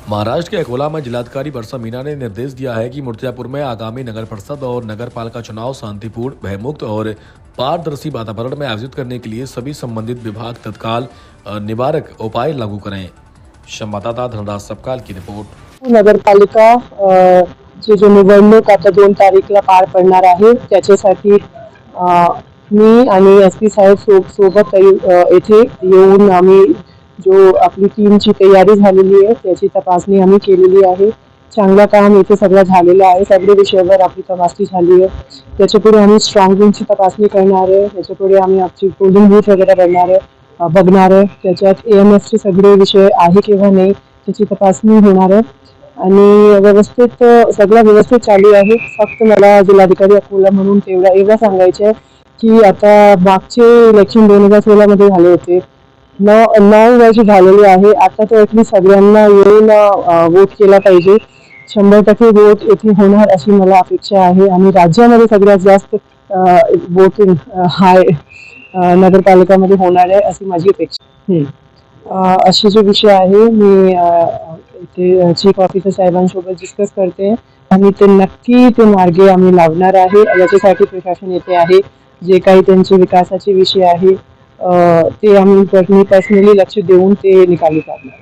महाराष्ट्र के अकोला में जिलाधिकारी वर्षा मीणा ने निर्देश दिया है कि मुर्तिजापुर में आगामी नगर परिषद और नगर पालिका चुनाव शांतिपूर्ण, भयमुक्त और पारदर्शी वातावरण में आयोजित करने के लिए सभी संबंधित विभाग तत्काल निवारक उपाय लागू करें। संवाददाता धनराज सपकाल की रिपोर्ट। नगरपालिका जो निवडणूक आता 2 तारीखला पार पडणार आहे त्याच्यासाठी मी आणि एसपी साहेब सोबत येथे येऊन आम्ही जो आपली टीमची तयारी झालेली आहे त्याची तपासणी आम्ही केलेली आहे। चांगलं काम इथे सगळं झालेलं आहे। सगळे विषयावर आपली तपासणी झाली आहे। त्याच्यापुढे आम्ही स्ट्रॉंग रूमची तपासणी करणार आहे। त्याच्यापुढे आम्ही आपली पोलिंग बूथ वगैरे बघणार आहे। त्याच्यात एएमएसचे सगळे विषय आहे किंवा नाही त्याची तपासणी होणार आहे आणि व्यवस्थित सगळं व्यवस्थित चालू आहे। फक्त मला जिल्हाधिकारी अकोला म्हणून एवढं सांगायचं आहे की आता मागचे इलेक्शन 2016 मध्ये झाले होते। 9 वर्ष झालेले आहे। आता तर ॲटलीस्ट सगळ्यांना येऊन वोट केला पाहिजे। 100% वोट येथे होणार अशी मला अपेक्षा आहे आणि राज्यामध्ये सगळ्यात जास्त वोटिंग हाय नगरपालिकामध्ये होणार आहे अशी माझी अपेक्षा। असे जो विषय आहे मी इथे चीफ ऑफिसर साहेबांसोबत डिस्कस करते आणि ते नक्की ते मार्गे आम्ही लावणार आहे। याच्यासाठी प्रशासन येथे आहे। जे काही त्यांचे विकासाचे विषय आहे ते आम्ही पर्सनली लक्ष देऊन ते निकाली काढणार।